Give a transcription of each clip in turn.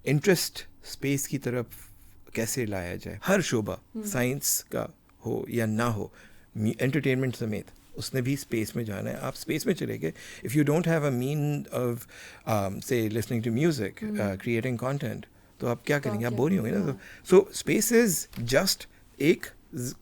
Interest space کی طرف کیسے لایا جائے. ہر شعبہ سائنس کا ہو یا نہ ہو, انٹرٹینمنٹ سمیت, اس نے بھی اسپیس میں جانا ہے. آپ اسپیس میں چلے گئے, if you don't have a mean of سے listening to music, creating content, تو آپ کیا کریں گے؟ آپ بور ہی ہوں گے نا. سو اسپیس از جسٹ ایک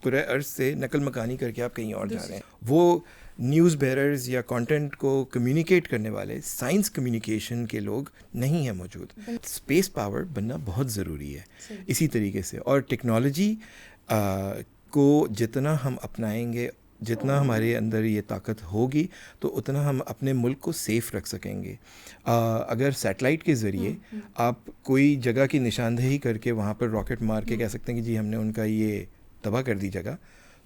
کرۂ ارض سے نقل مکانی کر کے آپ کہیں اور جا رہے ہیں. وہ نیوز بیررز یا کانٹینٹ کو کمیونیکیٹ کرنے والے سائنس کمیونیکیشن کے لوگ نہیں ہیں موجود. اسپیس پاور بننا بہت ضروری ہے اسی طریقے سے. اور ٹیکنالوجی کو جتنا ہم اپنائیں گے, جتنا ہمارے اندر یہ طاقت ہوگی, تو اتنا ہم اپنے ملک کو سیف رکھ سکیں گے. اگر سیٹلائٹ کے ذریعے آپ کوئی جگہ کی نشاندہی کر کے وہاں پر راکٹ مار کے کہہ سکتے ہیں کہ جی ہم نے ان کا یہ تباہ کر دی جگہ,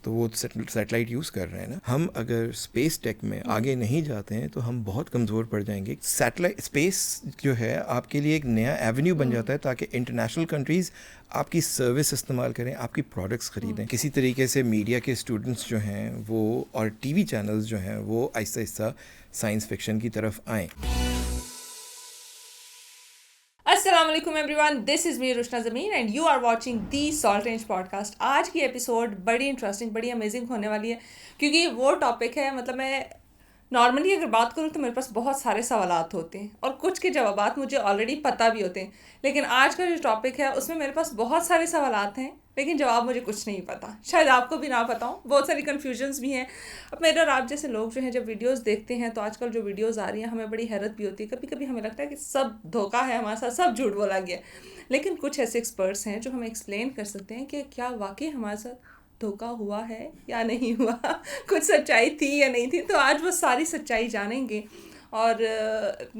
تو وہ سیٹلائٹ یوز کر رہے ہیں نا. ہم اگر اسپیس ٹیک میں آگے نہیں جاتے ہیں تو ہم بہت کمزور پڑ جائیں گے. سیٹلائٹ اسپیس جو ہے آپ کے لیے ایک نیا ایونیو بن جاتا ہے تاکہ انٹرنیشنل کنٹریز آپ کی سروس استعمال کریں, آپ کی پروڈکٹس خریدیں. کسی طریقے سے میڈیا کے اسٹوڈنٹس جو ہیں وہ, اور ٹی وی چینلز جو ہیں وہ آہستہ آہستہ سائنس فکشن کی طرف آئیں. السلام علیکم ایوری ون, دس از می روشنا زمین and you are watching the Salt Range podcast. آج کی ایپیسوڈ بڑی انٹرسٹنگ, بڑی امیزنگ ہونے والی ہے, کیونکہ وہ ٹاپک ہے, مطلب میں نارملی اگر بات کروں تو میرے پاس بہت سارے سوالات ہوتے ہیں اور کچھ کے جوابات مجھے آلریڈی پتہ بھی ہوتے ہیں, لیکن آج کا جو ٹاپک ہے اس میں میرے پاس بہت سارے سوالات ہیں لیکن جواب مجھے کچھ نہیں پتہ. شاید آپ کو بھی نہ پتہ ہوں, بہت ساری کنفیوژنس بھی ہیں. اب میرے اور آپ جیسے لوگ جو ہیں جب ویڈیوز دیکھتے ہیں تو آج کل جو ویڈیوز آ رہی ہیں ہمیں بڑی حیرت بھی ہوتی ہے. کبھی کبھی ہمیں لگتا ہے کہ سب دھوکہ ہے ہمارے ساتھ, سب جھوٹ بولا گیا, لیکن کچھ ایسے ایکسپرٹس ہیں جو ہمیں ایکسپلین کر سکتے ہیں کہ کیا واقعی ہمارے ساتھ دھوکہ ہوا ہے یا نہیں ہوا, کچھ سچائی تھی یا نہیں تھی. تو آج وہ ساری سچائی جانیں گے. اور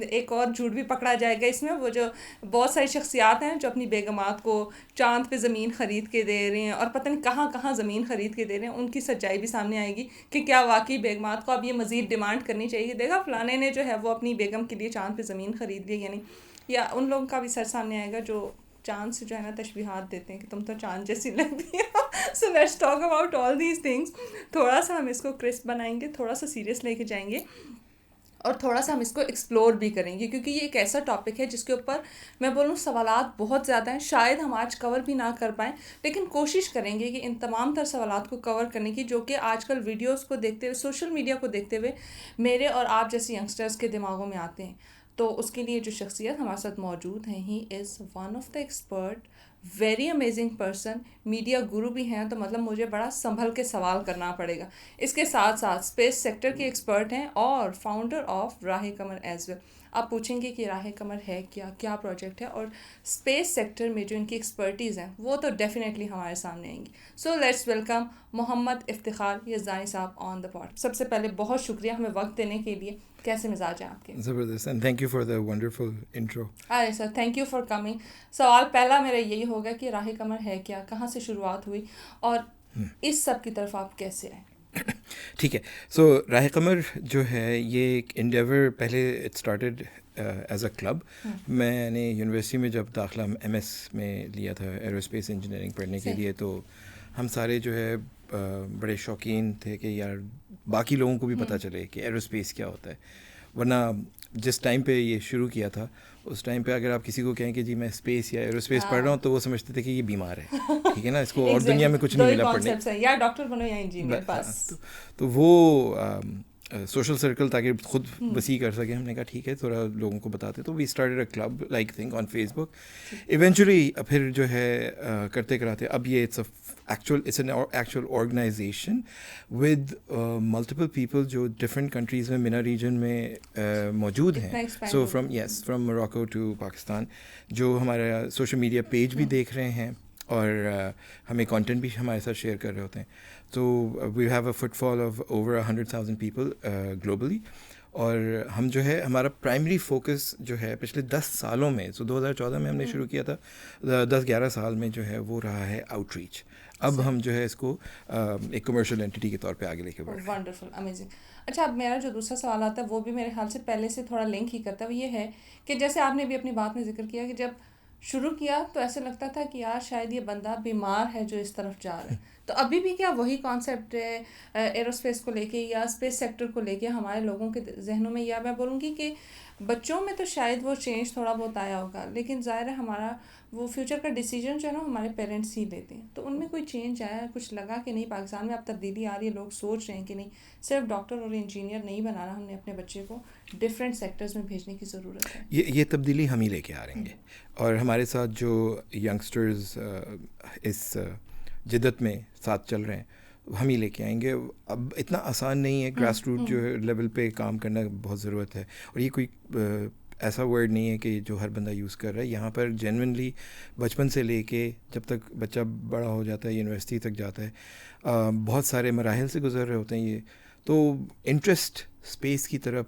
ایک اور جھوٹ بھی پکڑا جائے گا اس میں, وہ جو بہت ساری شخصیات ہیں جو اپنی بیگمات کو چاند پہ زمین خرید کے دے رہے ہیں اور پتہ نہیں کہاں کہاں زمین خرید کے دے رہے ہیں, ان کی سچائی بھی سامنے آئے گی کہ کیا واقعی بیگمات کو اب یہ مزید ڈیمانڈ کرنی چاہیے کہ دیکھا فلانے نے جو ہے وہ اپنی بیگم کے لیے چاند پہ زمین خرید لی, یعنی یا ان لوگوں کا بھی سر سامنے آئے گا جو چاند سے جو ہے نا تشبیہات دیتے ہیں کہ تم تو چاند جیسی لگتی ہو. So let's talk about all these things. تھوڑا سا ہم اس کو کرسپ بنائیں گے, تھوڑا سا سیریس لے کے جائیں گے, اور تھوڑا سا ہم اس کو ایکسپلور بھی کریں گے, کیونکہ یہ ایک ایسا ٹاپک ہے جس کے اوپر میں بولوں سوالات بہت زیادہ ہیں. شاید ہم آج کور بھی نہ کر پائیں, لیکن کوشش کریں گے کہ ان تمام تر سوالات کو کور کرنے کی جو کہ آج کل ویڈیوز کو دیکھتے ہوئے, سوشل میڈیا کو دیکھتے ہوئے میرے اور آپ جیسے ینگسٹرز کے دماغوں میں آتے ہیں. تو اس کے لیے جو شخصیت ہمارے ساتھ موجود ہیں, he is one of the expert, very amazing person, media guru بھی ہیں, تو مطلب مجھے بڑا سنبھل کے سوال کرنا پڑے گا. اس کے ساتھ ساتھ اسپیس سیکٹر کے ایکسپرٹ ہیں اور فاؤنڈر آف راہ قمر ایز ویل. آپ پوچھیں گے کہ راہ قمر ہے کیا پروجیکٹ ہے, اور اسپیس سیکٹر میں جو ان کی ایکسپرٹیز ہیں وہ تو ڈیفینیٹلی ہمارے سامنے آئیں گی. سو لیٹس ویلکم محمد افتخار یزدانی صاحب آن دا پوڈ. سب سے پہلے بہت شکریہ ہمیں وقت دینے کے لیے. کیسے مزاج ہیں آپ کے؟ زبردست, and thank you for the wonderful intro. Array sir, thank you for coming. سوال پہلا میرا یہی ہوگا کہ راہ قمر ہے کیا, کہاں سے شروعات ہوئی, اور اس سب کی طرف آپ کیسے آئے؟ ٹھیک ہے. سو راہ قمر جو ہے یہ ایک انڈیور, پہلے it started as a club. میں نے یونیورسٹی میں جب داخلہ ایم ایس میں لیا تھا ایرو اسپیس انجینئرنگ پڑھنے کے لیے, تو ہم سارے جو ہے بڑے شوقین تھے کہ یار باقی لوگوں کو بھی پتہ چلے کہ ایرو اسپیس کیا ہوتا ہے. ورنہ جس ٹائم پہ یہ شروع کیا تھا اس ٹائم پہ اگر آپ کسی کو کہیں کہ جی میں اسپیس یا ایرو اسپیس پڑھ رہا ہوں تو وہ سمجھتے تھے کہ یہ بیمار ہے, ٹھیک ہے نا, اس کو اور دنیا میں کچھ نہیں ملا پڑھنے, یا ڈاکٹر بنو یا انجینئر بس. تو وہ سوشل سرکل تاکہ خود وسیع کر سکیں, ہم نے کہا ٹھیک ہے تھوڑا لوگوں کو بتاتے. تو we started a club like think on Facebook. Eventually پھر جو ہے کرتے کراتے اب یہ it's an actual organization with multiple people جو ڈفرینٹ کنٹریز میں مینا ریجن میں موجود ہیں. So from Morocco to Pakistan, جو ہمارا سوشل میڈیا پیج بھی دیکھ رہے ہیں اور ہمیں کانٹینٹ بھی ہمارے ساتھ شیئر کر رہے ہوتے ہیں. تو we have a footfall of over اوور 100,000 پیپل گلوبلی. اور ہم جو ہے ہمارا پرائمری فوکس جو ہے پچھلے 10 سالوں میں, سو 2014 میں ہم نے شروع کیا تھا, 10-11 سال میں جو ہے وہ رہا ہے آؤٹ ریچ. اب ہم جو ہے اس کو ایک کمرشل اینٹی کے طور پہ آگے لے کے بڑھ رہے ہیں. Wonderful, amazing. اچھا, اب میرا جو دوسرا سوال آتا ہے وہ بھی میرے خیال سے پہلے سے تھوڑا لنک ہی کرتا ہے. وہ یہ ہے کہ جیسے آپ نے بھی اپنی بات میں ذکر کیا کہ جب شروع کیا تو ایسے لگتا تھا کہ یار شاید یہ بندہ بیمار ہے جو اس طرف جا رہا ہے. تو ابھی بھی کیا وہی کانسیپٹ ہے ایرو اسپیس کو لے کے یا اسپیس سیکٹر کو لے کے ہمارے لوگوں کے ذہنوں میں, یا میں بولوں گی کہ بچوں میں تو شاید وہ چینج تھوڑا بہت آیا ہوگا، لیکن ظاہر ہے ہمارا وہ فیوچر کا ڈیسیجن جو ہے نا ہمارے پیرنٹس ہی لیتے ہیں. تو ان میں کوئی چینج آیا، کچھ لگا کہ نہیں پاکستان میں اب تبدیلی آ رہی ہے، لوگ سوچ رہے ہیں کہ نہیں صرف ڈاکٹر اور انجینئر نہیں بنانا، ہم نے اپنے بچے کو ڈفرینٹ سیکٹرز میں بھیجنے کی ضرورت ہے. یہ تبدیلی ہم ہی لے کے آ رہیں گے، اور ہمارے ساتھ جو ینگسٹرز اس جدت میں ساتھ چل رہے ہیں ہم ہی لے کے آئیں گے. اب اتنا آسان نہیں ہے، گراس روٹ جو ہے لیول پہ کام کرنا بہت ضرورت ہے. اور یہ کوئی ایسا ورڈ نہیں ہے کہ جو ہر بندہ یوز کر رہا ہے. یہاں پر جینونلی بچپن سے لے کے جب تک بچہ بڑا ہو جاتا ہے، یونیورسٹی تک جاتا ہے، بہت سارے مراحل سے گزر رہے ہوتے ہیں. یہ تو انٹرسٹ اسپیس کی طرف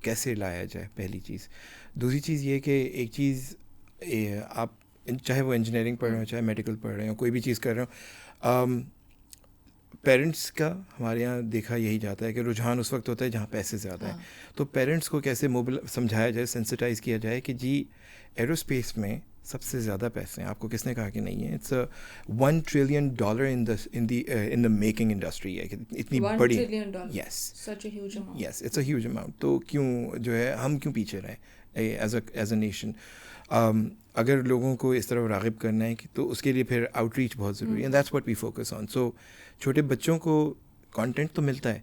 کیسے لایا جائے، پہلی چیز. دوسری چیز یہ کہ ایک چیز آپ چاہے وہ انجینئرنگ پڑھ رہے ہوں، چاہے میڈیکل پڑھ رہے ہوں، کوئی بھی چیز کر رہے ہوں، پیرنٹس کا ہمارے یہاں دیکھا یہی جاتا ہے کہ رجحان اس وقت ہوتا ہے جہاں پیسے زیادہ ہیں. تو پیرنٹس کو کیسے سمجھایا جائے، سینسٹائز کیا جائے کہ جی ایرو اسپیس میں سب سے زیادہ پیسے ہیں. آپ کو کس نے کہا کہ نہیں ہے؟ It's $1 trillion in the making industry ہے، اتنی بڑی. Yes it's a huge amount. تو کیوں جو ہے ہم کیوں پیچھے رہیں ایز اے نیشن؟ اگر لوگوں کو اس طرح راغب کرنا ہے تو اس کے لیے پھر آؤٹ ریچ بہت ضروری ہے. And that's what we focus on. So چھوٹے بچوں کو کانٹینٹ تو ملتا ہے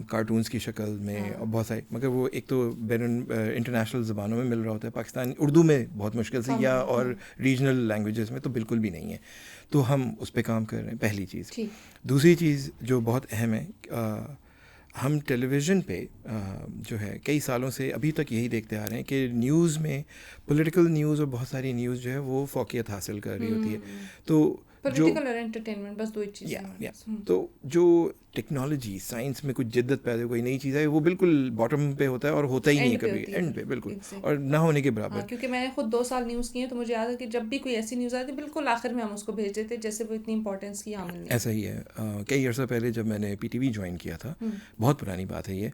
کارٹونس کی شکل میں اور بہت سارے، مگر وہ ایک تو انٹرنیشنل زبانوں میں مل رہا ہوتا ہے. پاکستان اردو میں بہت مشکل سے، یا اور ریجنل لینگویجز میں تو بالکل بھی نہیں ہے. تو ہم اس پہ کام کر رہے ہیں، پہلی چیز. دوسری چیز جو بہت اہم ہے، ہم ٹیلی ویژن پہ جو ہے کئی سالوں سے ابھی تک یہی دیکھتے آ رہے ہیں کہ نیوز میں پولیٹیکل نیوز اور بہت ساری نیوز جو ہے وہ فوقیت حاصل کر رہی ہوتی ہے. تو پولیٹیکل اور انٹرٹینمنٹ بس دو ہی چیزیں. تو جو ٹیکنالوجی سائنس میں کچھ جدت پیدا کوئی نئی چیز ہے، وہ بالکل باٹم پہ ہوتا ہے اور ہوتا ہی نہیں کبھی اینڈ پہ، بالکل اور نہ ہونے کے برابر. کیونکہ میں نے خود 2 سال نیوز کی ہے، تو مجھے یاد ہے کہ جب بھی کوئی ایسی نیوز آتی بالکل آخر میں ہم اس کو بھیج دیتے جیسے وہ اتنی امپورٹینس کی عامل نہیں. ایسا ہی ہے. کئی عرصہ پہلے جب میں نے PTV جوائن کیا تھا، بہت پرانی بات ہے یہ،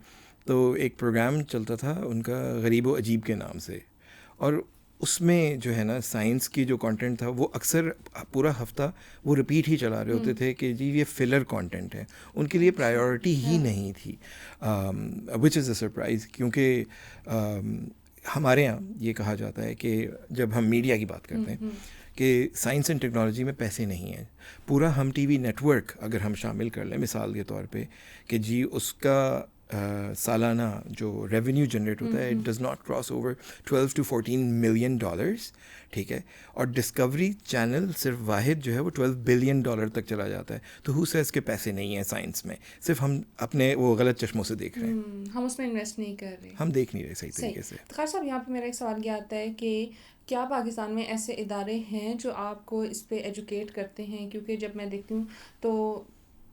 تو ایک پروگرام چلتا تھا ان کا غریب و عجیب کے نام سے، اور اس میں جو ہے نا سائنس کی جو کانٹینٹ تھا وہ اکثر پورا ہفتہ وہ رپیٹ ہی چلا رہے ہوتے تھے کہ جی یہ فلر کانٹینٹ ہے. ان کے لیے پرائیورٹی ہی نہیں تھی، وچ از اے سرپرائز. کیونکہ ہمارے یہاں یہ کہا جاتا ہے کہ جب ہم میڈیا کی بات کرتے ہیں کہ سائنس اینڈ ٹیکنالوجی میں پیسے نہیں ہیں. پورا ہم TV نیٹ ورک اگر ہم شامل کر لیں مثال کے طور پہ کہ جی اس کا سالانہ جو ریونیو جنریٹ ہوتا ہے it does not cross over $12 to $14 million، ٹھیک ہے. اور ڈسکوری چینل صرف واحد جو ہے وہ $12 billion تک چلا جاتا ہے. تو ہو سیز کے پیسے نہیں ہیں سائنس میں، صرف ہم اپنے وہ غلط چشموں سے دیکھ رہے ہیں، ہم اس میں انویسٹ نہیں کر رہے، ہم دیکھ نہیں رہے صحیح طریقے سے. خیر صاحب یہاں پہ میرا ایک سوال یہ آتا ہے کہ کیا پاکستان میں ایسے ادارے ہیں جو آپ کو اس پہ ایجوکیٹ کرتے ہیں؟ کیونکہ جب میں دیکھتی ہوں تو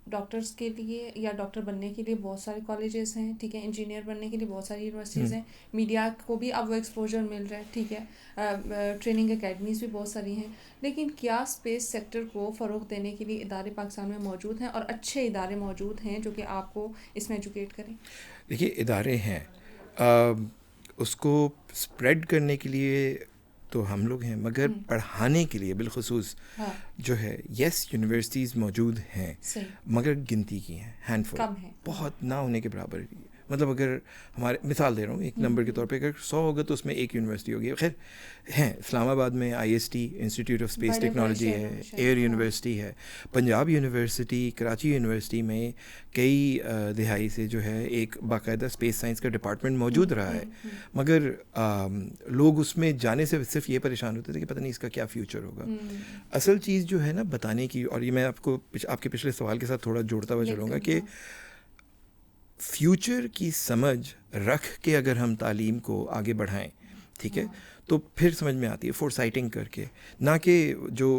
ڈاکٹرز کے لیے یا ڈاکٹر بننے کے لیے بہت سارے کالجز ہیں، ٹھیک ہے، انجینئر بننے کے لیے بہت ساری یونیورسٹیز ہیں، میڈیا کو بھی اب وہ ایکسپوجر مل رہا ہے، ٹھیک ہے، ٹریننگ اکیڈمیز بھی بہت ساری ہیں. لیکن کیا اسپیس سیکٹر کو فروغ دینے کے لیے ادارے پاکستان میں موجود ہیں اور اچھے ادارے موجود ہیں جو کہ آپ کو اس میں ایجوکیٹ کریں؟ دیکھیے ادارے ہیں، اس کو اسپریڈ کرنے کے لیے تو ہم لوگ ہیں، مگر پڑھانے کے لیے بالخصوص جو ہے یس یونیورسٹیز موجود ہیں، مگر گنتی کی ہیں، ہینڈ فل، بہت نہ ہونے کے برابر. مطلب اگر ہمارے مثال دے رہا ہوں ایک نمبر کے طور پہ، اگر 100 ہوگا تو اس میں ایک یونیورسٹی ہوگی. خیر ہیں اسلام آباد میں IST institute of space technology ہے، ایئر یونیورسٹی ہے، پنجاب یونیورسٹی، کراچی یونیورسٹی میں کئی دہائی سے جو ہے ایک باقاعدہ اسپیس سائنس کا ڈپارٹمنٹ موجود رہا ہے. مگر لوگ اس میں جانے سے صرف یہ پریشان ہوتے تھے کہ پتہ نہیں اس کا کیا فیوچر ہوگا. اصل چیز جو ہے نا بتانے کی، اور یہ میں آپ کو آپ کے پچھلے سوال کے ساتھ تھوڑا جوڑتا ہوا چلوں گا کہ فیوچر کی سمجھ رکھ کے اگر ہم تعلیم کو آگے بڑھائیں، ٹھیک ہے، تو پھر سمجھ میں آتی ہے فور سائٹنگ کر کے، نہ کہ جو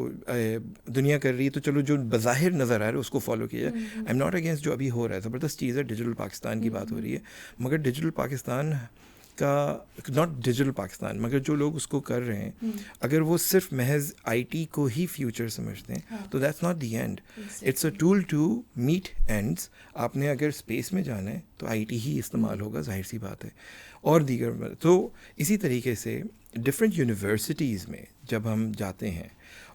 دنیا کر رہی ہے تو چلو جو بظاہر نظر آ رہا ہے اس کو فالو کیا جائے. آئی ایم ناٹ اگینسٹ جو ابھی ہو رہا ہے، زبردست چیز ہے، ڈیجیٹل پاکستان کی بات ہو رہی ہے، مگر ڈیجیٹل پاکستان کا ناٹ ڈیجیٹل پاکستان، مگر جو لوگ اس کو کر رہے ہیں اگر وہ صرف محض IT کو ہی فیوچر سمجھتے ہیں تو that's not the end. It's a tool to meet ends. آپ نے اگر اسپیس میں جانا ہے تو IT ہی استعمال ہوگا، ظاہر سی بات ہے، اور دیگر. تو اسی طریقے سے ڈفرینٹ یونیورسٹیز میں جب ہم جاتے ہیں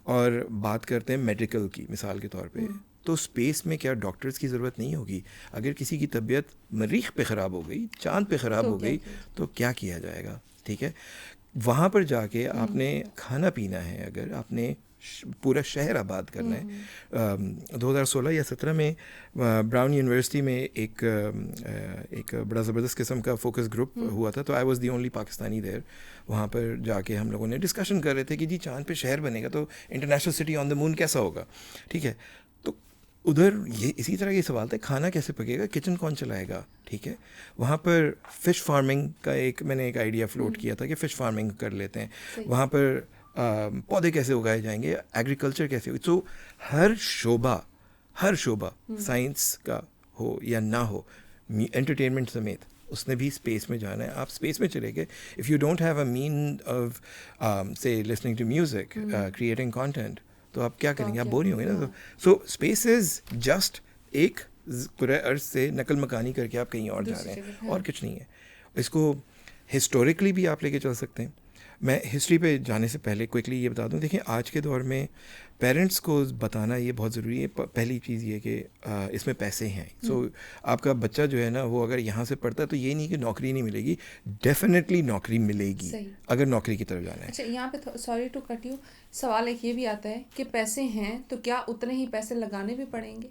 اور بات کرتے ہیں میڈیکل کی مثال کے طور پہ، تو اسپیس میں کیا ڈاکٹرز کی ضرورت نہیں ہوگی؟ اگر کسی کی طبیعت مریخ پہ خراب ہو گئی, چاند پہ خراب ہو گئی, تو کیا کیا جائے گا؟ ٹھیک ہے, وہاں پر جا کے آپ نے کھانا پینا ہے, اگر آپ نے پورا شہر آباد کرنا ہے. 2016 یا 17 میں براؤن یونیورسٹی میں ایک بڑا زبردست قسم کا فوکس گروپ ہوا تھا, تو I was the only Pakistani there. وہاں پر جا کے ہم لوگوں نے ڈسکشن کر رہے تھے کہ جی چاند پہ شہر بنے گا تو انٹرنیشنل سٹی آن دا مون کیسا ہوگا. ٹھیک ہے, تو ادھر یہ اسی طرح یہ سوال تھا, کھانا کیسے پکے گا, کچن کون چلائے گا. ٹھیک ہے, وہاں پر فش فارمنگ کا میں نے ایک آئیڈیا فلوٹ کیا تھا کہ فش فارمنگ کر لیتے ہیں. وہاں پر پودے کیسے اگائے جائیں گے, ایگریکلچر کیسے ہوگی. تو ہر شعبہ سائنس کا ہو یا نہ ہو, انٹرٹینمنٹ سمیت, اس نے بھی اسپیس میں جانا ہے. آپ اسپیس میں چلے گئے, if you don't have a mean of سے listening to music, creating content, تو آپ کیا کریں گے؟ آپ بور ہی ہوں گے نا. سو اسپیس از جسٹ ایک کرۂ ارض سے نقل مکانی کر کے آپ کہیں اور جا رہے ہیں, اور کچھ نہیں ہے. اس کو ہسٹوریکلی بھی آپ لے کے چل سکتے ہیں. میں ہسٹری پہ جانے سے پہلے کوئکلی یہ بتا دوں, دیکھیں آج کے دور میں پیرنٹس کو بتانا یہ بہت ضروری ہے. پہلی چیز یہ کہ اس میں پیسے ہیں. سو آپ کا بچہ جو ہے نا, وہ اگر یہاں سے پڑھتا ہے تو یہ نہیں کہ نوکری نہیں ملے گی, ڈیفینیٹلی نوکری ملے گی اگر نوکری کی طرف جانا ہے. اچھا, یہاں پہ سوری ٹو کٹ یو, سوال ایک یہ بھی آتا ہے کہ پیسے ہیں تو کیا اتنے ہی پیسے لگانے بھی پڑیں گے؟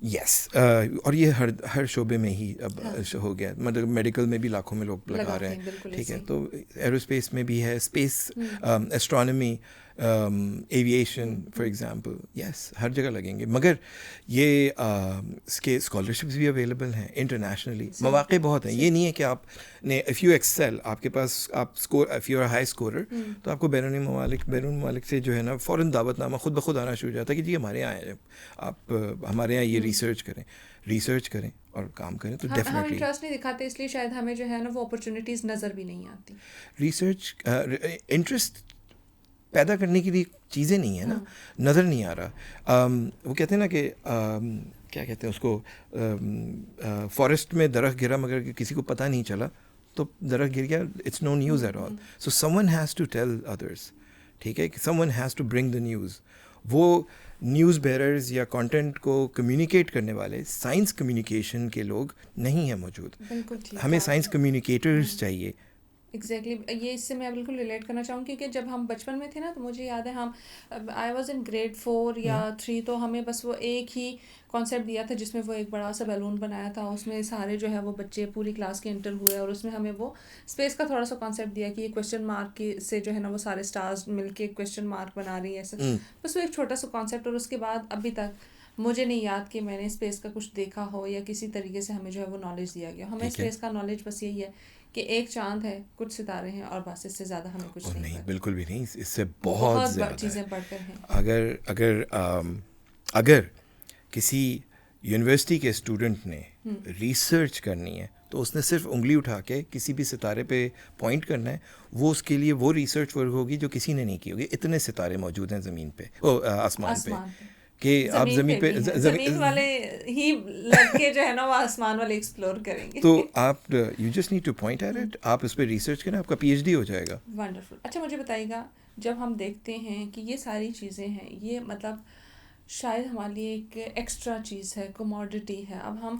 یس, اور یہ ہر شعبے میں ہی اب ہو گیا. مطلب میڈیکل میں بھی لاکھوں میں لوگ لگا رہے ہیں. ٹھیک ہے, تو ایرو اسپیس میں بھی ہے, space astronomy, aviation for example, yes ہر جگہ لگیں گے. مگر یہ اس کے اسکالرشپس بھی اویلیبل ہیں انٹرنیشنلی, مواقع بہت ہیں. یہ نہیں ہے کہ آپ نے اف یو ایکسل, آپ کے پاس آپ score, if you are high scorer, تو آپ کو بیرون ممالک سے جو ہے نا فوراً دعوت نامہ خود بخود آنا شروع ہو جاتا ہے کہ جی ہمارے یہاں آئے, آپ ہمارے یہاں یہ ریسرچ کریں اور کام کریں. تو ہم انٹرسٹ نہیں دکھاتے, اس لیے شاید ہمیں جو ہے نا وہ اپرچونیٹیز نظر بھی نہیں آتی. ریسرچ انٹرسٹ پیدا کرنے کے لیے چیزیں نہیں ہیں نا, نظر نہیں آ رہا. وہ کہتے ہیں نا کہ کیا کہتے ہیں اس کو, فارسٹ میں درخت گرا مگر کسی کو پتہ نہیں چلا, تو درخت گر گیا, it's no news at all. So someone has to tell others. ٹھیک ہے, someone has to bring the news. وہ نیوز بیررز یا کانٹینٹ کو کمیونیکیٹ کرنے والے سائنس کمیونیکیشن کے لوگ نہیں ہیں موجود. ہمیں سائنس کمیونیکیٹرز چاہیے. ایگزیکٹلی, یہ اس سے میں بالکل ریلیٹ کرنا چاہوں گی, کیونکہ جب ہم بچپن میں تھے نا, تو مجھے یاد ہے ہم آئی واز ان گریڈ 4 یا 3, تو ہمیں بس وہ ایک ہی کانسیپٹ دیا تھا جس میں وہ ایک بڑا سا بیلون بنایا تھا, اس میں سارے جو ہے وہ بچے پوری کلاس کے انٹر ہوئے, اور اس میں ہمیں وہ اسپیس کا تھوڑا سا کانسیپٹ دیا کہ یہ کویشچن مارک کی سے جو ہے نا وہ سارے اسٹارز مل کے کویشچن مارک بنا رہی ہے ایسا. بس وہ ایک چھوٹا سا کانسیپٹ, اور اس کے بعد ابھی تک مجھے نہیں یاد کہ میں نے اسپیس کا کچھ دیکھا ہو یا کسی طریقے سے ہمیں جو ہے وہ نالج دیا گیا. ہمیں اسپیس کا نالج بس یہی ہے کہ ایک چاند ہے, کچھ ستارے ہیں, اور بس اس سے زیادہ ہمیں کچھ نہیں. بالکل بھی نہیں, اس سے بہت زیادہ چیزیں بڑھ کر ہیں. اگر کسی یونیورسٹی کے اسٹوڈنٹ نے ریسرچ کرنی ہے تو اس نے صرف انگلی اٹھا کے کسی بھی ستارے پہ پوائنٹ کرنا ہے, وہ اس کے لیے وہ ریسرچ ورک ہوگی جو کسی نے نہیں کی ہوگی. اتنے ستارے موجود ہیں زمین پہ, آسمان پہ, کہ آپ زمین والے ہی لگ کے جو ہے نا وہ آسمان والے ایکسپلور کریں گے. تو آپ you just need to point at it, آپ اس پہ ریسرچ کریں, آپ کا پی ایچ ڈی ہو جائے گا. ونڈرفل. اچھا, مجھے بتائیے گا, جب ہم دیکھتے ہیں کہ یہ ساری چیزیں ہیں, یہ مطلب شاید ہمارے لیے ایک ایکسٹرا چیز ہے, کموڈٹی ہے. اب ہم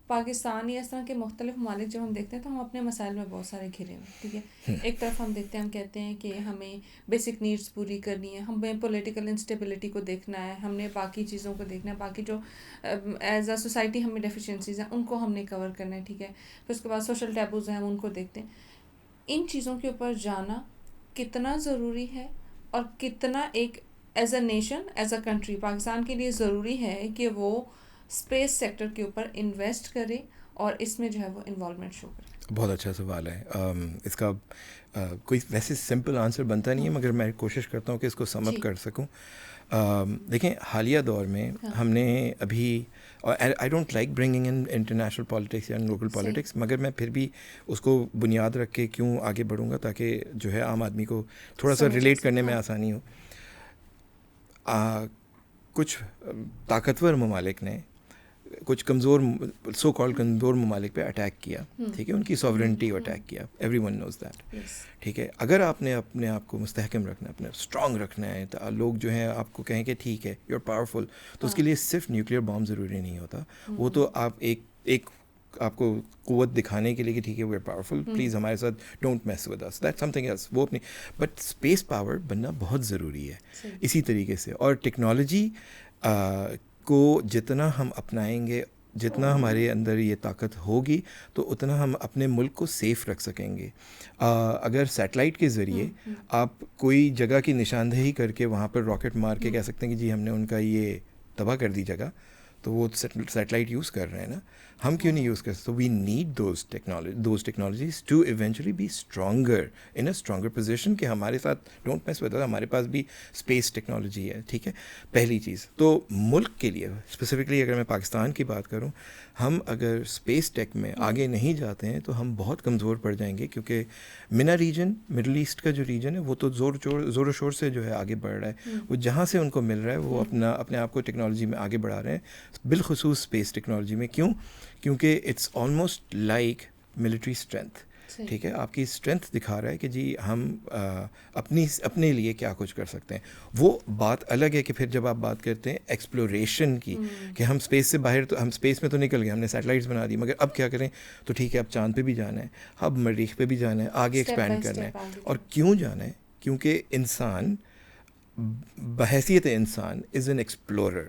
پاکستان یا اس طرح کے مختلف ممالک جب ہم دیکھتے ہیں تو ہم اپنے مسائل میں بہت سارے گھرے ہوئے. ٹھیک ہے, ایک طرف ہم دیکھتے ہیں, ہم کہتے ہیں کہ ہمیں بیسک نیڈس پوری کرنی ہے, ہمیں پولیٹیکل انسٹیبلٹی کو دیکھنا ہے, ہم نے باقی چیزوں کو دیکھنا ہے, باقی جو ایز اے سوسائٹی ہمیں ڈیفیشنسیز ہیں ان کو ہم نے کور کرنا ہے. ٹھیک ہے, پھر اس کے بعد سوشل ٹیبوز ہیں, ہم ان کو دیکھتے ہیں. ان چیزوں کے اوپر جانا کتنا ضروری ہے, اور کتنا ایک as a nation, as a country, Pakistan کے لیے ضروری ہے کہ وہ اسپیس سیکٹر کے اوپر انویسٹ کرے اور اس میں جو ہے وہ انوالومنٹ شو کرے. بہت اچھا سوال ہے. اس کا کوئی ویسے سمپل آنسر بنتا نہیں ہے, مگر میں کوشش کرتا ہوں کہ اس کو سم اپ کر سکوں. دیکھیں, حالیہ دور میں ہم نے ابھی, I don't like bringing in international politics یا لوکل پالیٹکس, مگر میں پھر بھی اس کو بنیاد رکھ کے کیوں آگے بڑھوں گا تاکہ جو ہے عام آدمی کو تھوڑا سا ریلیٹ کرنے میں آسانی ہو. کچھ طاقتور ممالک نے کچھ کمزور سو کال کمزور ممالک پہ اٹیک کیا, ٹھیک ہے, ان کی ساورنٹی کو اٹیک کیا, ایوری ون نوز دیٹ, ٹھیک ہے. اگر آپ نے اپنے آپ کو مستحکم رکھنا ہے, اپنے اسٹرانگ رکھنا ہے, تو لوگ جو ہیں آپ کو کہیں کہ ٹھیک ہے یو آر پاورفل, تو اس کے لیے صرف نیوکلیئر بام ضروری نہیں ہوتا, وہ تو آپ ایک آپ کو قوت دکھانے کے لیے کہ ٹھیک ہے وی آر پاورفل, پلیز ہمارے ساتھ don't mess with us, that something else, وہ اپنی, بٹ اسپیس پاور بننا بہت ضروری ہے اسی طریقے سے. اور ٹیکنالوجی کو جتنا ہم اپنائیں گے, جتنا ہمارے اندر یہ طاقت ہوگی, تو اتنا ہم اپنے ملک کو سیف رکھ سکیں گے. اگر سیٹلائٹ کے ذریعے آپ کوئی جگہ کی نشاندہی کر کے وہاں پر راکٹ مار کے کہہ سکتے ہیں کہ جی ہم نے ان کا یہ تباہ کر دی جگہ, تو وہ سیٹلائٹ یوز کر رہے ہیں نا, ہم کیوں نہیں یوز کر سکتے؟ We need those technologies to eventually be stronger in a stronger position, کہ ہمارے ساتھ ڈونٹ میس ود اس, ہمارے پاس بھی اسپیس ٹیکنالوجی ہے, ٹھیک ہے. پہلی چیز تو ملک کے لیے اسپیسیفکلی اگر میں پاکستان کی بات کروں, ہم اگر اسپیس ٹیک میں آگے نہیں جاتے ہیں تو ہم بہت کمزور پڑ جائیں گے, کیونکہ منا ریجن, مڈل ایسٹ کا جو ریجن ہے, وہ تو زور و شور سے جو ہے آگے بڑھ رہا ہے. وہ جہاں سے ان کو مل رہا ہے وہ اپنے آپ کو ٹیکنالوجی میں آگے بڑھا رہے ہیں, بالخصوص اسپیس ٹیکنالوجی میں. کیونکہ it's almost like military strength, ٹھیک ہے. آپ کی اسٹرینتھ دکھا رہا ہے کہ جی ہم اپنے لیے کیا کچھ کر سکتے ہیں. وہ بات الگ ہے کہ پھر جب آپ بات کرتے ہیں ایکسپلوریشن کی, کہ ہم اسپیس سے باہر, تو ہم اسپیس میں تو نکل گئے, ہم نے سیٹلائٹس بنا دی, مگر اب کیا کریں؟ تو ٹھیک ہے اب چاند پہ بھی جانا ہے, اب مریخ پہ بھی جانا ہے, آگے ایکسپینڈ کرنا ہے. اور کیوں جانا ہے؟ کیونکہ انسان بحیثیت انسان از این ایکسپلورر.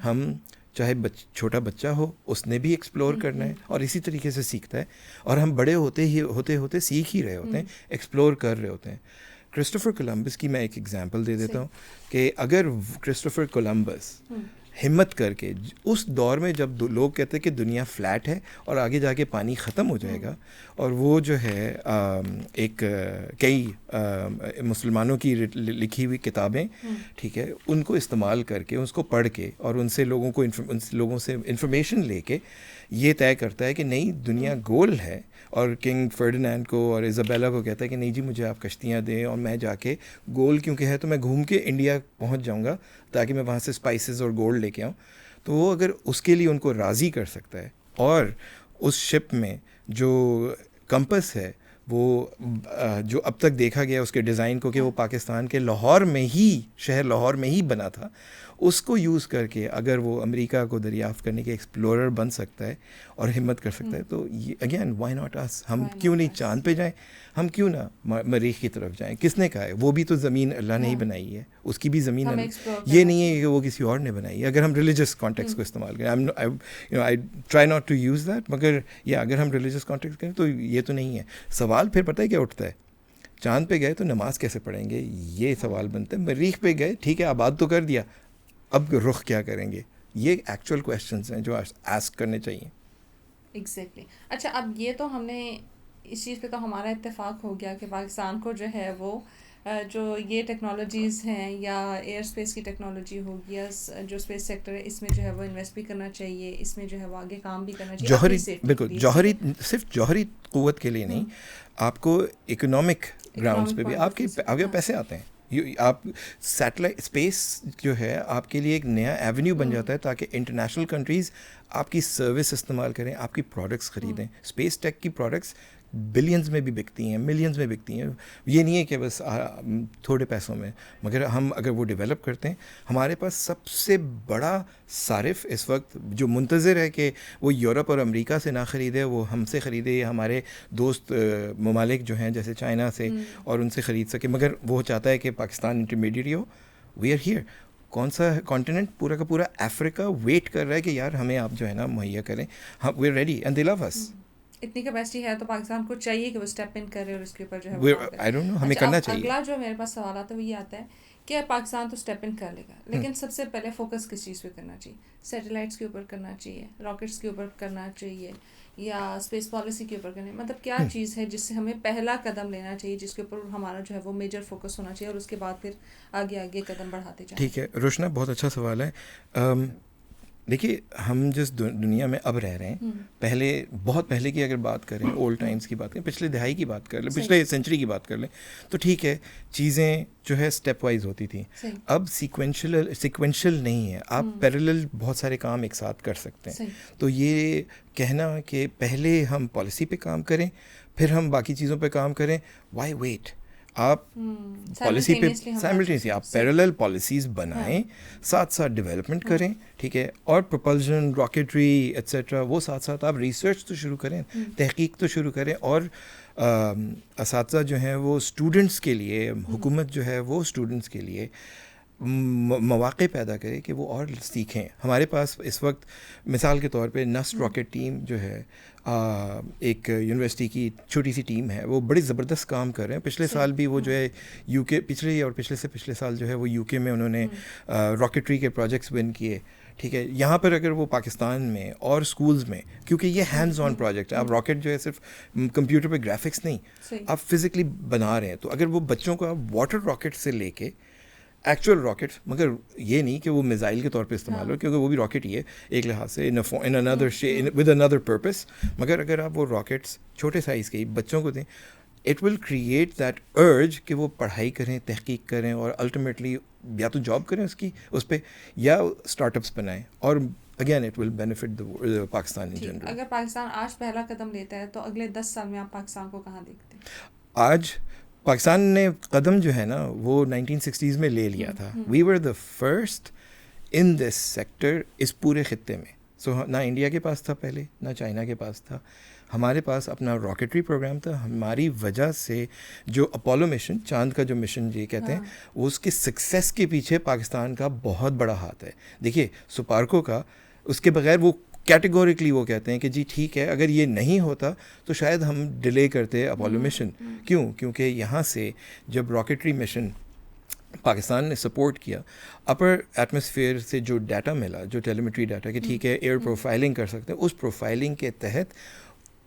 ہم چاہے چھوٹا بچہ ہو, اس نے بھی ایکسپلور کرنا ہے اور اسی طریقے سے سیکھتا ہے, اور ہم بڑے ہوتے سیکھ ہی رہے ہوتے ہیں, ایکسپلور کر رہے ہوتے ہیں. کرسٹوفر کولمبس کی میں ایک ایگزامپل دے دیتا ہوں, کہ اگر کرسٹوفر کولمبس ہمت کر کے اس دور میں جب لوگ کہتے ہیں کہ دنیا فلیٹ ہے اور آگے جا کے پانی ختم ہو جائے گا, اور وہ جو ہے کئی مسلمانوں کی لکھی ہوئی کتابیں, ٹھیک ہے, ان کو استعمال کر کے, اس کو پڑھ کے, اور ان سے لوگوں سے انفارمیشن لے کے یہ طے کرتا ہے کہ نہیں دنیا گول ہے, اور کنگ فرڈینینڈ کو اور ایزابیلا کو کہتا ہے کہ نہیں جی مجھے آپ کشتیاں دیں, اور میں جا کے گول کیونکہ ہے تو میں گھوم کے انڈیا پہنچ جاؤں گا تاکہ میں وہاں سے اسپائسز اور گولڈ لے کے آؤں. تو وہ اگر اس کے لیے ان کو راضی کر سکتا ہے, اور اس شپ میں جو کمپس ہے وہ جو اب تک دیکھا گیا اس کے ڈیزائن کو, کہ وہ پاکستان کے لاہور میں ہی, شہر لاہور میں ہی بنا تھا, اس کو یوز کر کے اگر وہ امریکہ کو دریافت کرنے کے ایکسپلورر بن سکتا ہے اور ہمت کر سکتا ہے, تو اگین وائی ناٹ اس, ہم کیوں نہیں چاند پہ جائیں, ہم کیوں نہ مریخ کی طرف جائیں. کس نے کہا ہے؟ وہ بھی تو زمین اللہ نے ہی بنائی ہے, اس کی بھی زمین یہ نہیں ہے کہ وہ کسی اور نے بنائی ہے. اگر ہم ریلیجس کانٹیکس کو استعمال کریں, I try not to use that, مگر یہ اگر ہم ریلیجس کانٹیکس کریں تو یہ تو نہیں ہے. سوال پھر پتہ ہے کیا اٹھتا ہے؟ چاند پہ گئے تو نماز کیسے پڑھیں گے, یہ سوال بنتا ہے. مریخ پہ گئے, ٹھیک ہے آباد تو کر دیا, اب رخ کیا کریں گے؟ یہ ایکچوئل کویشچنس ہیں جو آسک کرنے چاہیے. ایگزیکٹلی. اچھا, اب یہ تو ہم نے اس چیز پہ تو ہمارا اتفاق ہو گیا کہ پاکستان کو جو ہے وہ جو یہ ٹیکنالوجیز ہیں, یا ایئر اسپیس کی ٹیکنالوجی ہوگی, یا جو اسپیس سیکٹر ہے, اس میں جو ہے وہ انویسٹ بھی کرنا چاہیے, اس میں جو ہے وہ آگے کام بھی کرنا چاہیے. جوہری, بالکل جوہری, صرف جوہری قوت کے لیے نہیں, آپ کو اکنامک گراؤنڈس پہ بھی آپ کے آگے پیسے آتے ہیں. آپ سیٹلائٹ اسپیس جو ہے آپ کے لیے ایک نیا ایونیو بن جاتا ہے, تاکہ انٹرنیشنل کنٹریز آپ کی سروس استعمال کریں, آپ کی پروڈکٹس خریدیں. اسپیس ٹیک کی پروڈکٹس بلینز میں بھی بکتی ہیں, ملینز میں بکتی ہیں. یہ نہیں ہے کہ بس تھوڑے پیسوں میں, مگر ہم اگر وہ ڈیولپ کرتے ہیں, ہمارے پاس سب سے بڑا صارف اس وقت جو منتظر ہے کہ وہ یورپ اور امریکہ سے نہ خریدے, وہ ہم سے خریدے, یا ہمارے دوست ممالک جو ہیں جیسے چائنا سے, اور ان سے خرید سکے, مگر وہ چاہتا ہے کہ پاکستان انٹرمیڈیٹ ہو. We are here. کون سا کانٹیننٹ؟ پورا کا پورا افریقہ ویٹ کر رہا ہے کہ یار ہمیں آپ جو ہے نا مہیا کریں. We are ready and they love us. اتنی کیپیسٹی ہے تو پاکستان کو چاہیے کہ وہ اسٹیپ ان کرے اور اس کے اوپر جو ہے آئی ڈونٹ نو, ہمیں کرنا چاہیے. اگلا جو میرے پاس سوال آتا ہے وہ یہ آتا ہے کہ پاکستان تو اسٹیپ ان کر لے گا, لیکن سب سے پہلے فوکس کس چیز پہ کرنا چاہیے؟ سیٹلائٹس کے اوپر کرنا چاہیے, راکٹس کے اوپر کرنا چاہیے, یا اسپیس پالیسی کے اوپر کرنا؟ مطلب کیا چیز ہے جس سے ہمیں پہلا قدم لینا چاہیے, جس کے اوپر ہمارا جو ہے وہ میجر فوکس ہونا چاہیے, اور اس کے بعد پھر آگے آگے قدم بڑھاتے جائیں؟ ٹھیک ہے روشنا, بہت اچھا سوال ہے. دیکھیے ہم جس دنیا میں اب رہ رہے ہیں, پہلے بہت پہلے کی اگر بات کریں, اولڈ ٹائمس کی بات کریں, پچھلے دہائی کی بات کر لیں, پچھلے سینچری کی بات کر لیں, تو ٹھیک ہے چیزیں جو ہے اسٹیپ وائز ہوتی تھیں. اب سیکوینشل نہیں ہے, آپ پیرلل بہت سارے کام ایک ساتھ کر سکتے ہیں. تو یہ کہنا کہ پہلے ہم پالیسی پہ کام کریں پھر ہم باقی چیزوں پہ کام کریں, وائی ویٹ, آپ پالیسی پہ سائملٹینیسلی آپ پیرلل پالیسیز بنائیں, ساتھ ساتھ ڈیولپمنٹ کریں, ٹھیک ہے, اور پروپلشن, راکٹری ایٹسیٹرا, وہ ساتھ ساتھ آپ ریسرچ تو شروع کریں, تحقیق تو شروع کریں, اور اساتذہ جو ہیں وہ اسٹوڈنٹس کے لیے, حکومت جو ہے وہ اسٹوڈنٹس کے لیے مواقع پیدا کرے کہ وہ اور سیکھیں. ہمارے پاس اس وقت مثال کے طور پہ نسٹ راکٹ ٹیم جو ہے ایک یونیورسٹی کی چھوٹی سی ٹیم ہے, وہ بڑی زبردست کام کر رہے ہیں. پچھلے سال بھی وہ جو ہے یو کے, پچھلے اور پچھلے سے پچھلے سال جو ہے وہ یو کے میں انہوں نے راکٹری کے پروجیکٹس ون کیے, ٹھیک ہے. یہاں پر اگر وہ پاکستان میں اور اسکولز میں, کیونکہ یہ ہینڈز آن پروجیکٹ ہے, آپ راکٹ جو ہے صرف کمپیوٹر پہ گرافکس نہیں, آپ فزیکلی بنا رہے ہیں, تو اگر وہ بچوں کو آپ واٹر راکٹ سے لے کے ایکچوئل راکٹ, مگر یہ نہیں کہ وہ میزائل کے طور پہ استعمال ہو, کیونکہ وہ بھی راکٹ ہی ہے ایک لحاظ سے, ان اندر ود اندر پرپس, مگر اگر آپ وہ راکٹس چھوٹے سائز کے بچوں کو دیں, اٹ ول کریٹ دیٹ ارج کہ وہ پڑھائی کریں, تحقیق کریں, اور الٹیمیٹلی یا تو جاب کریں اس پہ, یا اسٹارٹ اپس بنائیں, اور again it will benefit Pakistan in general. اگر پاکستان آج پہلا قدم لیتا ہے تو اگلے 10 سال میں آپ پاکستان کو کہاں دیکھتے ہیں؟ آج پاکستان نے قدم جو ہے نا وہ 1960s میں لے لیا تھا. وی ور the first in this sector اس پورے خطے میں. سو نہ انڈیا کے پاس تھا پہلے, نہ چائنا کے پاس تھا, ہمارے پاس اپنا راکٹری پروگرام تھا. ہماری وجہ سے جو اپولو مشن, چاند کا جو مشن یہ کہتے ہیں, وہ اس کے سکسیس کے پیچھے پاکستان کا بہت بڑا ہاتھ ہے. دیکھیے سپارکو کا, اس کے بغیر وہ کیٹیگوریکلی وہ کہتے ہیں کہ جی ٹھیک ہے, اگر یہ نہیں ہوتا تو شاید ہم ڈیلے کرتے اپولو مشن. کیوں؟ کیونکہ یہاں سے جب راکٹری مشن پاکستان نے سپورٹ کیا, اپر ایٹماسفیئر سے جو ڈیٹا ملا, جو ٹیلیمیٹری ڈیٹا کہ ٹھیک ہے ایئر پروفائلنگ کر سکتے ہیں, اس پروفائلنگ کے تحت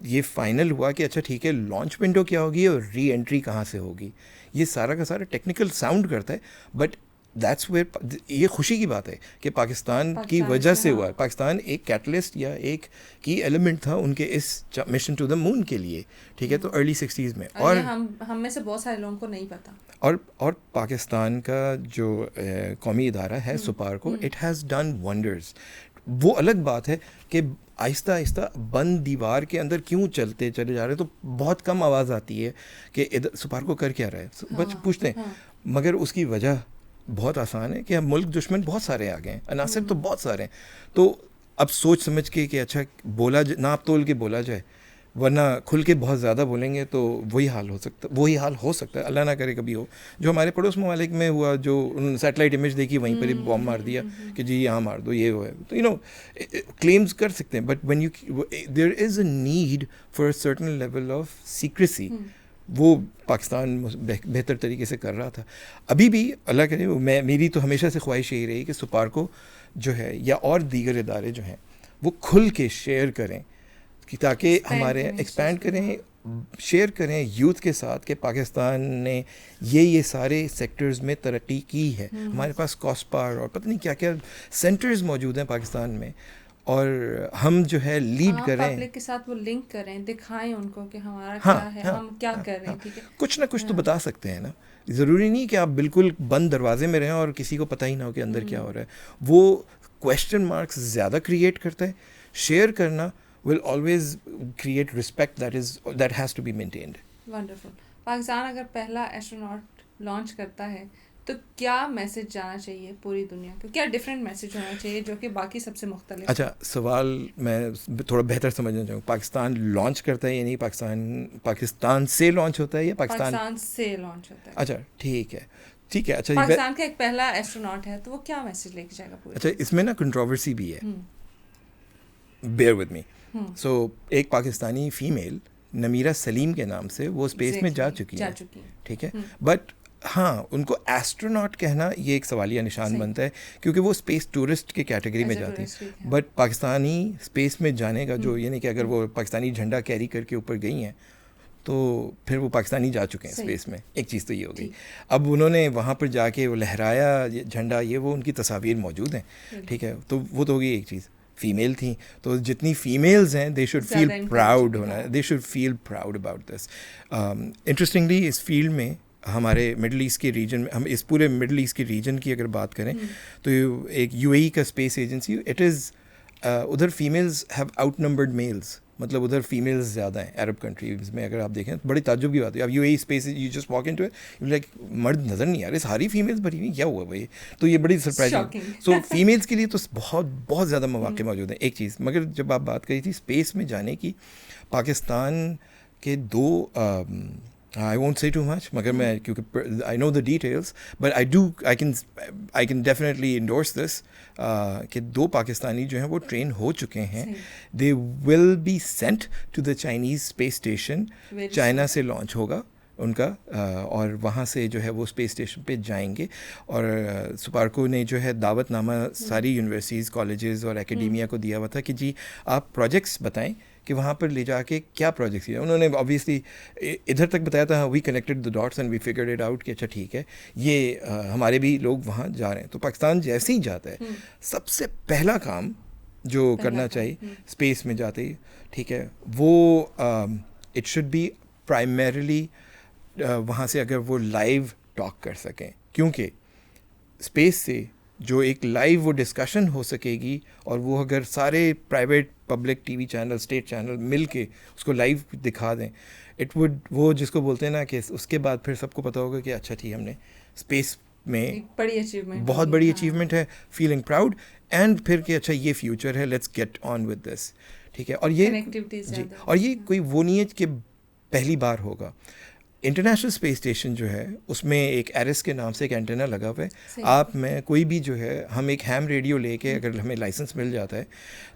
یہ فائنل ہوا کہ اچھا ٹھیک ہے لانچ ونڈو کیا ہوگی اور ری انٹری کہاں سے ہوگی. یہ سارا کا سارا ٹیکنیکل ساؤنڈ کرتا ہے, بٹ دیٹس ویئر, یہ خوشی کی بات ہے کہ پاکستان کی وجہ سے ہوا. پاکستان ایک کیٹلسٹ یا ایک کی ایلیمنٹ تھا ان کے اس مشن ٹو دا مون کے لیے, ٹھیک ہے, تو ارلی 60s میں. اور ہم میں سے بہت سارے لوگوں کو نہیں پتا. اور پاکستان کا جو قومی ادارہ ہے SUPARCO, it has done wonders. وہ الگ بات ہے کہ آہستہ آہستہ بند دیوار کے اندر کیوں چلتے چلے جا رہے ہیں, تو بہت کم آواز آتی ہے کہ سپارکو کر کیا رہا ہے, بچ پوچھتے ہیں. مگر اس کی وجہ بہت آسان ہے کہ ہم ملک دشمن بہت سارے آ گئے ہیں, عناصر تو بہت سارے ہیں. تو اب سوچ سمجھ کے کہ اچھا بولا ناپ تول کے بولا جائے, ورنہ کھل کے بہت زیادہ بولیں گے تو وہی حال ہو سکتا ہے, اللہ نہ کرے کبھی ہو, جو ہمارے پڑوس ممالک میں ہوا, جو انہوں نے سیٹلائٹ امیج دیکھی وہیں پر ہی بام مار دیا کہ جی یہاں مار دو, یہ ہے. تو کلیمز کر سکتے ہیں, but when you there is a need for a certain level of secrecy. وہ پاکستان بہتر طریقے سے کر رہا تھا. ابھی بھی اللہ کرے, میری تو ہمیشہ سے خواہش یہی رہی کہ سپارکو جو ہے یا اور دیگر ادارے جو ہیں وہ کھل کے شیئر کریں, کہ تاکہ ہمارے ایکسپینڈ کریں, شیئر کریں یوتھ کے ساتھ کہ پاکستان نے یہ سارے سیکٹرز میں ترقی کی ہے. ہمارے پاس کاسپار اور پتہ نہیں کیا کیا سینٹرز موجود ہیں پاکستان میں, اور ہم جو ہے لیڈ کریں, پبلک کے ساتھ وہ لنک کریں, دکھائیں ان کو کہ ہمارا کیا ہے, ہم کیا کر رہے ہیں. ٹھیک ہے, کچھ نہ کچھ تو بتا سکتے ہیں نا. ضروری نہیں کہ آپ بالکل بند دروازے میں رہیں اور کسی کو پتہ ہی نہ ہو کہ اندر کیا ہو رہا ہے. وہ کویسچن مارکس زیادہ کریٹ کرتا ہے. شیئر کرنا will always create respect that has to be maintained. Wonderful. Pakistan اگر پہلا ایسٹروناٹ لانچ کرتا ہے تو کیا میسج جانا چاہیے پوری دنیا کو, کیا ڈفرینٹ میسج ہونا چاہیے جو کہ باقی سب سے مختلف؟ اچھا سوال میں تھوڑا بہتر سمجھنا چاہوں, پاکستان لانچ کرتا ہے یعنی پاکستان سے لانچ ہوتا ہے یا پاکستان سے لانچ ہوتا ہے؟ اچھا ٹھیک ہے. اچھا پاکستان کا ایک پہلا ایسٹروناٹ ہے تو وہ کیا میسج لے کے جائے گا پورے؟ اچھا اس میں نا کنٹروورسی بھی ہے, بیئر ود می. سو ایک پاکستانی فیمیل نمیرہ سلیم کے نام سے وہ اسپیس میں جا چکی ہے, ٹھیک ہے, بٹ ہاں ان کو ایسٹروناٹ کہنا یہ ایک سوالیہ نشان بنتا ہے کیونکہ وہ اسپیس ٹورسٹ کے کیٹیگری میں جاتی ہے. بٹ پاکستانی اسپیس میں جانے کا جو یعنی کہ اگر وہ پاکستانی جھنڈا کیری کر کے اوپر گئی ہیں تو پھر وہ پاکستانی جا چکے ہیں اسپیس میں. ایک چیز تو یہ ہو گئی. اب انہوں نے وہاں پر جا کے وہ لہرایا جھنڈا, یہ وہ ان کی تصاویر موجود ہیں, ٹھیک ہے, تو وہ تو ہوگی ایک چیز. فیمیل تھیں, تو جتنی فیمیلز ہیں دے شوڈ فیل پراؤڈ ہونا, they should feel proud about this. Interestingly اس فیلڈ میں ہمارے مڈل ایسٹ کے ریجن میں, ہم اس پورے مڈل ایسٹ کے ریجن کی اگر بات کریں تو ایک UAE کا اسپیس ایجنسی, اٹ از ادھر females have outnumbered males, مطلب ادھر فیمیلز زیادہ ہیں عرب کنٹریز میں. اگر آپ دیکھیں تو بڑی تعجب کی بات ہے. اب UAE space you just walk into it like مرد نظر نہیں آ رہے, ساری فیمیلز بھری ہوئی, کیا ہوا بھائی؟ تو یہ بڑی سرپرائزنگ. سو فیمیلز کے لیے تو بہت زیادہ مواقع موجود ہیں. ایک چیز مگر جب آپ بات کری تھی اسپیس میں جانے کی, پاکستان کے دو I won't say too much, مگر میں کیونکہ I know the details, but I can definitely endorse this, کہ 2 پاکستانی جو ہیں وہ ٹرین ہو چکے ہیں. They will be sent to the Chinese space station. China سے لانچ ہوگا ان کا, اور وہاں سے جو ہے وہ اسپیس اسٹیشن پہ جائیں گے. اور سپارکو نے جو ہے دعوت نامہ ساری یونیورسٹیز, کالجز اور اکیڈیمیا کو دیا ہوا تھا کہ جی آپ پروجیکٹس بتائیں کہ وہاں پر لے جا کے کیا پروجیکٹس کیا. انہوں نے آبویسلی ادھر تک بتایا تھا, we connected the dots and we figured it out کہ اچھا ٹھیک ہے یہ ہمارے بھی لوگ وہاں جا رہے ہیں. تو پاکستان جیسے ہی جاتا ہے, سب سے پہلا کام جو کرنا چاہیے اسپیس میں جاتے ہی, ٹھیک ہے, وہ اٹ شوڈ بی پرائمریلی وہاں سے اگر وہ لائیو ٹاک کر سکیں, کیونکہ اسپیس سے جو ایک لائیو وہ ڈسکشن ہو سکے گی, اور وہ اگر سارے private public T V channel, state channel مل کے اس کو لائیو دکھا دیں, اٹ وڈ, وہ جس کو بولتے ہیں نا کہ اس کے بعد پھر سب کو پتہ ہوگا کہ اچھا ٹھیک ہم نے اسپیس میں بڑی اچیومنٹ, بہت بڑی اچیومنٹ ہے, فیلنگ پراؤڈ, اینڈ پھر کہ اچھا یہ فیوچر ہے, let's get on with this, ٹھیک ہے. اور یہ جی, اور یہ کوئی وہ نہیں ہے کہ پہلی بار ہوگا. انٹرنیشنل اسپیس اسٹیشن جو ہے اس میں ایک ایرس کے نام سے ایک اینٹینا لگا ہوا ہے. آپ میں کوئی بھی جو ہے, ہم ایک ہیم ریڈیو لے کے اگر ہمیں لائسنس مل جاتا ہے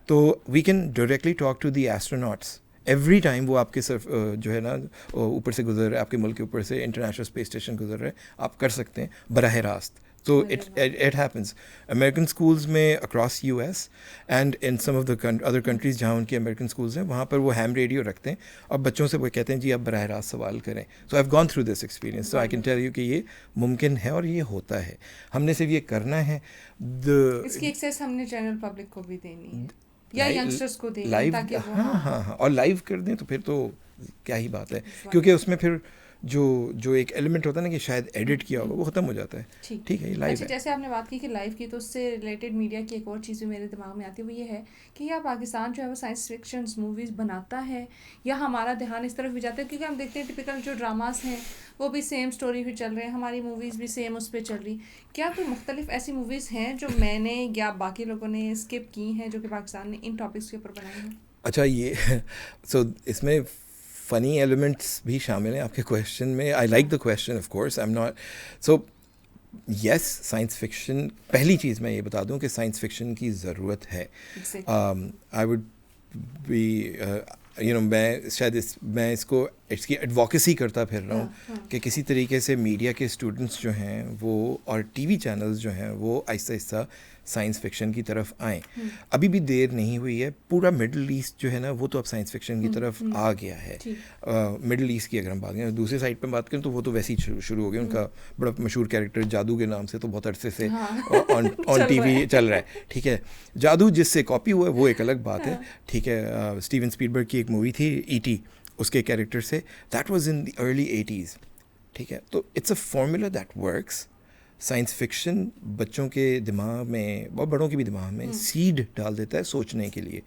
تو we can directly talk to the astronauts every time وہ آپ کے صرف جو ہے نا اوپر سے گزر رہا ہے, آپ کے ملک کے اوپر سے انٹرنیشنل اسپیس اسٹیشن گزر رہا ہے, آپ کر سکتے ہیں براہ راست. So it happens. American schools میں across US and in some of the other countries جہاں ان کے American schools ہیں, وہاں پر وہ ہیم ریڈیو رکھتے ہیں اور بچوں سے وہ کہتے ہیں جی آپ براہ راست سوال کریں. So I've gone through this experience, so I can tell you کہ یہ ممکن ہے اور یہ ہوتا ہے. ہم نے صرف یہ کرنا ہے, اس کی ایکسیس ہم نے جنرل پبلک کو بھی دینی ہے یا ینگسٹرز کو دینی ہے تاکہ وہ ہاں اور لائیو کر دیں, تو پھر تو کیا ہی بات ہے, کیونکہ اس میں پھر جو ایک ایلیمنٹ ہوتا ہے نا کہ شاید ایڈٹ کیا ہوگا وہ ختم ہو جاتا ہے. ٹھیک ہے, یہ لائیو ہے. جیسے آپ نے بات کی کہ لائیو کی, تو اس سے ریلیٹڈ میڈیا کی ایک اور چیز بھی میرے دماغ میں آتی ہے, وہ یہ ہے کہ کیا پاکستان جو ہے وہ سائنس فکشنز موویز بناتا ہے یا ہمارا دھیان اس طرف بھی جاتا ہے, کیونکہ ہم دیکھتے ہیں ٹپیکل جو ڈراماز ہیں وہ بھی سیم اسٹوری پہ چل رہے ہیں, ہماری موویز بھی سیم اس پہ چل رہی. کیا کوئی مختلف ایسی موویز ہیں جو میں نے یا باقی لوگوں نے اسکپ کی ہیں جو کہ پاکستان نے ان ٹاپکس کے اوپر بنائی ہیں؟ اچھا, یہ سو اس میں فنی ایلیمنٹس بھی شامل ہیں آپ کے کویشچن میں. I like the question, of course I am not. So yes, science fiction, پہلی چیز میں یہ بتا دوں کہ سائنس فکشن کی ضرورت ہے. آئی وڈ بی میں شاید میں اس کو اس کی ایڈوکیسی کرتا پھر رہا ہوں کہ کسی طریقے سے میڈیا کے اسٹوڈنٹس جو ہیں وہ اور ٹی وی چینلز جو ہیں وہ آہستہ آہستہ سائنس فکشن کی طرف آئیں. ابھی بھی دیر نہیں ہوئی ہے. پورا مڈل ایسٹ جو ہے نا وہ تو اب سائنس فکشن کی طرف آ گیا ہے. مڈل ایسٹ کی اگر ہم بات کریں, دوسری سائڈ پہ بات کریں تو وہ تو ویسے ہی شروع ہو گیا. ان کا بڑا مشہور کیریکٹر جادو کے نام سے تو بہت عرصے سے آن ٹی وی چل رہا ہے. ٹھیک ہے, جادو جس سے کاپی ہوا ہے وہ ایک الگ بات ہے. ٹھیک ہے, اسٹیون اسپیلبرگ کی ایک مووی تھی E.T., اس کے کیریکٹر سے, that was in the early 80s. ٹھیک ہے, تو it's a formula that works. Science fiction بچوں کے دماغ میں اور بڑوں کے بھی دماغ میں سیڈ ڈال دیتا ہے سوچنے کے لیے,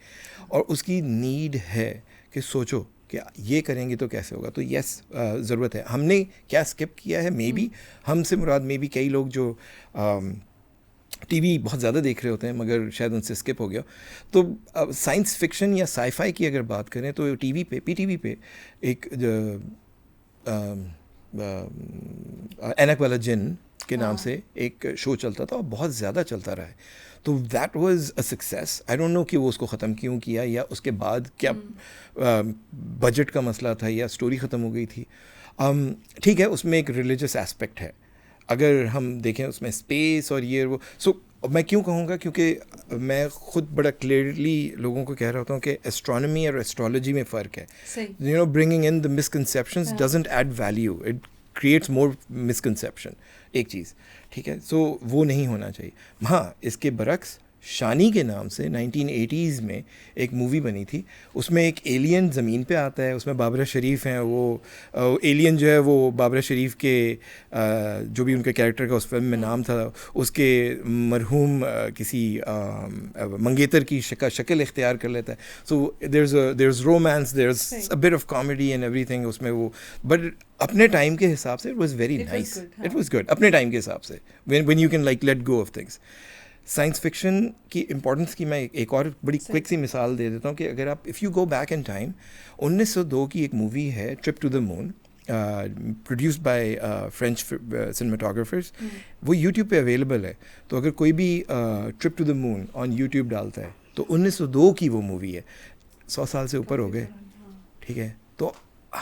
اور اس کی نیڈ ہے کہ سوچو کہ یہ کریں گے تو کیسے ہوگا. تو یس, ضرورت ہے. ہم نے کیا اسکپ کیا ہے, مے بی ہم سے مراد مے بی کئی لوگ جو ٹی وی بہت زیادہ دیکھ رہے ہوتے ہیں مگر شاید ان سے اسکپ ہو گیا. تو سائنس فکشن یا سائی فائی کی اگر بات کریں تو ٹی وی پہ پی ٹی وی پہ ایک اینک والا جن کے نام سے ایک شو چلتا تھا اور بہت زیادہ چلتا رہا ہے. تو that was a success. I don't know کہ وہ اس کو ختم کیوں کیا, یا اس کے بعد کیا بجٹ کا مسئلہ تھا یا اسٹوری ختم ہو گئی تھی. ٹھیک ہے, اس میں ایک ریلیجس ایسپیکٹ ہے. اگر ہم دیکھیں اس میں اسپیس اور یہ وہ, سو میں کیوں کہوں گا کیونکہ میں خود بڑا کلیئرلی لوگوں کو کہہ رہا ہوتا ہوں کہ ایسٹرانومی اور ایسٹرالوجی میں فرق ہے. You know bringing in the misconceptions doesn't add value, it creates more misconception. ایک چیز ٹھیک ہے, سو وہ نہیں ہونا چاہیے. ہاں اس کے برعکس شانی کے نام سے 1980s میں ایک مووی بنی تھی, اس میں ایک ایلین زمین پہ آتا ہے, اس میں بابرہ شریف ہیں, وہ ایلین جو ہے وہ بابرہ شریف کے جو بھی ان کے کیریکٹر کا اس فلم میں نام تھا, اس کے مرحوم کسی منگیتر کی شکل اختیار کر لیتا ہے. So there is romance, there is a bit of comedy and everything اس میں وہ, بٹ اپنے ٹائم کے حساب سے it was very nice, it was good اپنے ٹائم کے حساب سے, when you can like let go of things. Science fiction کی امپورٹنس کی میں ایک اور بڑی کوئک سی مثال دے دیتا ہوں کہ اگر آپ if you go back in time, 1902 کی ایک مووی ہے trip to the moon, produced by French cinematographers, وہ یوٹیوب پہ اویلیبل ہے. تو اگر کوئی بھی trip to the moon on YouTube ڈالتا ہے تو 1902 کی وہ مووی ہے, 100 سال سے اوپر ہو گئے. ٹھیک ہے, تو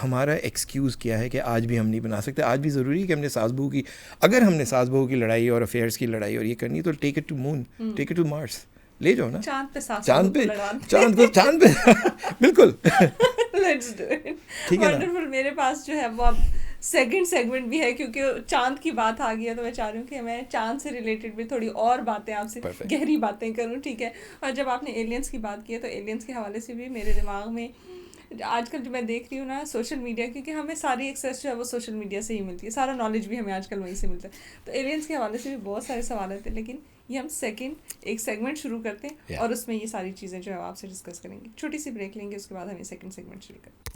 ہمارا ایکسکیوز کیا ہے کہ آج بھی ہم نہیں بنا سکتے؟ آج بھی ضروری ہے کہ ہم نے ساس بہو کی, اگر ہم نے ساس بہو کی لڑائی اور افیئرس کی لڑائی اور یہ کرنی تو take it to moon, take it to Mars, لے جاؤ نا چاند پہ بالکل. ٹھیک ہے نا. میرے پاس جو ہے وہ اب سیکنڈ سیگمنٹ بھی ہے, کیونکہ چاند کی بات آ گئی ہے تو میں چاہ رہی ہوں کہ میں چاند سے ریلیٹڈ بھی تھوڑی اور باتیں آپ سے گہری باتیں کروں. ٹھیک ہے, اور جب آپ نے ایلینس کی بات کی ہے تو ایلینس کے حوالے سے بھی میرے دماغ میں آج کل جو میں دیکھ رہی ہوں نا سوشل میڈیا, کیونکہ ہمیں ساری ایکسیس جو ہے وہ سوشل میڈیا سے ہی ملتی ہے, سارا نالج بھی ہمیں آج کل وہیں سے ملتا ہے. تو ایلینس کے حوالے سے بھی بہت سارے سوالات ہیں, لیکن یہ ہم ایک سیگمنٹ شروع کرتے ہیں اور اس میں یہ ساری چیزیں جو ہے آپ سے ڈسکس کریں گے. چھوٹی سی بریک لیں گے, اس کے بعد ہم یہ سیکنڈ سیگمنٹ شروع کریں گے.